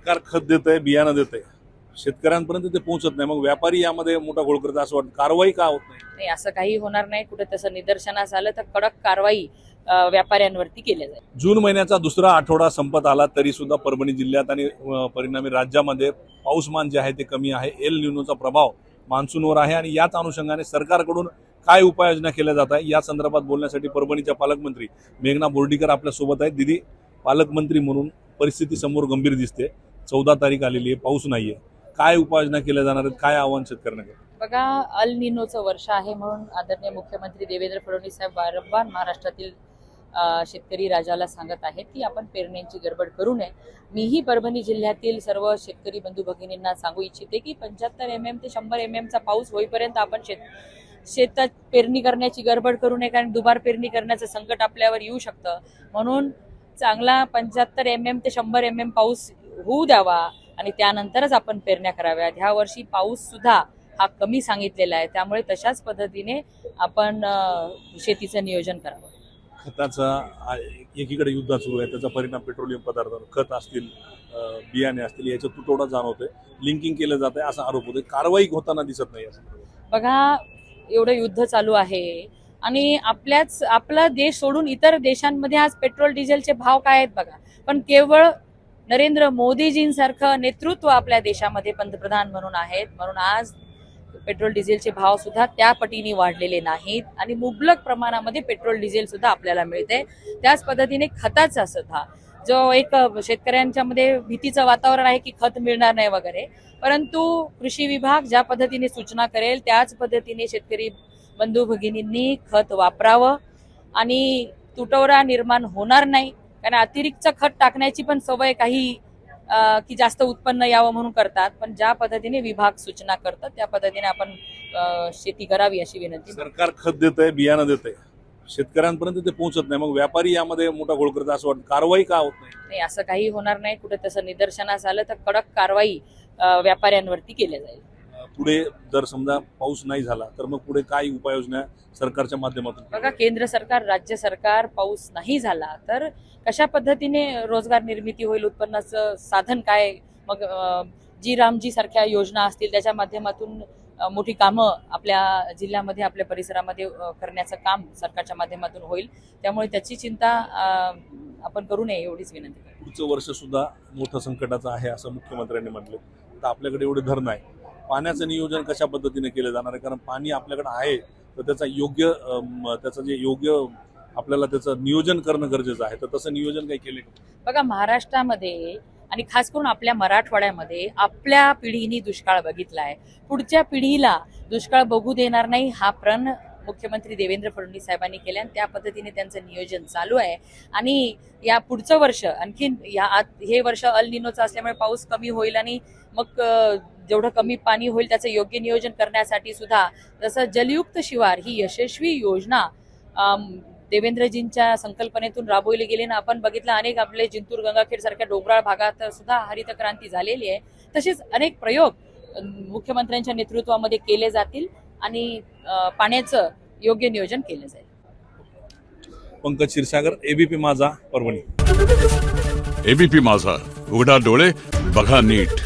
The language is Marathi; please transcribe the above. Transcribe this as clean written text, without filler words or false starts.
सरकार खत देतंय, बियाणं देतंय, शेतकऱ्यांपर्यंत ते पोहोचत नाही, मग व्यापारी यामध्ये मोठा घोळ करतात असं वाटतं. कारवाई का होत नाही? नाही, असं काही होणार नाही. कुठे तसं निदर्शनास आलं तर कडक कारवाई व्यापाऱ्यांवरती केल्या जाईल. जून महिन्याचा दुसरा आठवडा संपत आला तरी सुद्धा परभणी जिल्ह्यात आणि परिणामी राज्यामध्ये पाऊसमान जे आहे ते कमी आहे. एल निनोचा प्रभाव मान्सूनवर आहे आणि याच अनुषंगाने सरकारकडून काय उपाययोजना केल्या जात आहे या संदर्भात बोलण्यासाठी परभणीच्या पालकमंत्री मेघना बोर्डीकर आपल्या सोबत आहेत. दिदी, पालकमंत्री म्हणून परिस्थिती समोर गंभीर दिसते. 14 तारीख आलेली आहे, पाऊस नाहीये, काय उपाययोजना केल्या जाणार आहेत, काय आव्हान शेतकऱ्यांना? बघा, अल निनोचं वर्ष आहे म्हणून आदरणीय मुख्यमंत्री देवेंद्र फडणवीस साहेब वारंवार महाराष्ट्रातील शेतकरी राजाला सांगत आहेत की आपण पेरण्यांची गडबड करू नये. मीही परभणी जिल्ह्यातील सर्व शेतकरी बंधू भगिनींना सांगू इच्छिते की 75 mm ते 100 mm चा पाऊस होईपर्यंत आपण शेतात पेरणी करण्याची गडबड करू नये, कारण दुबार पेरणी करण्याचं संकट आपल्यावर येऊ शकतं. म्हणून चांगला 75 mm ते 100 mm पाऊस होऊ द्यावा आणि त्यानंतरच आपण पेरण्या कराव्यात. ह्या वर्षी पाऊस सुद्धा हा कमी सांगितलेला आहे, त्यामुळे तशाच पद्धतीने आपण शेतीचं नियोजन करावं. खताचा एकीकडे युद्ध सुरू आहे, त्याचा परिणाम पेट्रोलियम पदार्थांवर, खत असतील, बियाणे असतील, याचा तुटवडा जाणवतोय, लिंकिंग केलं जात आहे असा आरोप होतोय. कारवाई होताना दिसत नाही. बघा, एवढं युद्ध चालू आहे आणि आपला देश सोडून इतर देशांमध्ये आज पेट्रोल डिझेलचे भाव काय आहेत बघा. पण केवळ नरेंद्र मोदीजींसारखं नेतृत्व आपल्या देशामध्ये पंतप्रधान म्हणून आहेत, म्हणून आज पेट्रोल डिझेलचे भाव सुद्धा त्या पटीने वाढलेले नाहीत आणि मुबलक प्रमाणामध्ये पेट्रोल डिझेल सुद्धा आपल्याला मिळते. त्याच पद्धतीने खताचा सुद्धा जो एक शेतकऱ्यांच्या मध्ये भीतीचं वातावरण आहे की खत मिळणार नाही वगैरे, परंतु कृषी विभाग ज्या पद्धतीने सूचना करेल त्याच पद्धतीने शेतकरी बंधू भगिनींनी खत वापरावं आणि तुटवडा निर्माण होणार नाही. कारण अतिरिक्त खत टाकण्याची पण सवय काही की जास्त उत्पन्न यावं म्हणून करतात, पण ज्या पद्धतीने विभाग सूचना करतात त्या पद्धतीने आपण शेती करावी अशी विनंती. सरकार खत देतंय, बियाणं देतंय, शेतकऱ्यांपर्यंत ते पोहोचत नाही, मग व्यापारी यामध्ये मोठा घोळ करतात असं वाटतं. कारवाई का होत नाही? नाही, असं काही होणार नाही. कुठे तसं निदर्शनास आलं तर कडक कारवाई व्यापाऱ्यांवरती केल्या जाईल. पुढे जर समजा पाऊस नाही झाला तर मग पुढे काय उपाययोजना सरकारच्या माध्यमातून? बघा, केंद्र सरकार, राज्य सरकार, पाऊस नाही झाला तर कशा पद्धतीने रोजगार निर्मिती होईल, उत्पन्नाचं साधन काय, मग जी रामजी सारख्या योजना असतील त्याच्या माध्यमातून मोठी कामं आपल्या जिल्ह्यामध्ये, आपल्या परिसरामध्ये करण्याचं काम सरकारच्या माध्यमातून होईल. त्यामुळे त्याची चिंता आपण करू नये एवढीच विनंती. पुढचं वर्ष सुद्धा मोठं संकटाचं आहे असं मुख्यमंत्र्यांनी म्हटलं. तर आपल्याकडे एवढे धरण आहे, पाण्याचं नियोजन कशा पद्धतीने केलं जाणार आहे? कारण पाणी आपल्याकडे आहे तर त्याचं जे योग्य आपल्याला त्याचं नियोजन करणं गरजेचं आहे, तर तसं नियोजन काही केलं का? बघा, महाराष्ट्रामध्ये आणि खास करून आपल्या मराठवाड्यामध्ये आपल्या पिढीने दुष्काळ बघितलाय. पुढच्या पिढीला दुष्काळ बघू देणार नाही हा प्रण मुख्यमंत्री देवेंद्र फडणवीस साहेबांनी केले आणि त्या पद्धतीने त्यांचं नियोजन चालू आहे. आणि या पुढचं वर्ष आणखीन हे वर्ष अल निनोचं असल्यामुळे पाऊस कमी होईल आणि मग जेवढं कमी पाणी होईल त्याचं योग्य नियोजन करण्यासाठी सुद्धा जसं जलयुक्त शिवार ही यशस्वी योजना देवेंद्रजींच्या संकल्पनेतून राबवली गेली ना, आपण बघितलं अनेक आपले जिंतूर, गंगाखेड सारख्या डोंगराळ भागात सुद्धा हरित क्रांती झालेली आहे. तसेच अनेक प्रयोग मुख्यमंत्र्यांच्या नेतृत्वामध्ये केले जातील आणि पाण्याचं योग्य नियोजन केलं जाईल. पंकज क्षीरसागर, एबीपी माझा, परभणी. एबीपी माझा, उघडा डोळे बघा नीट.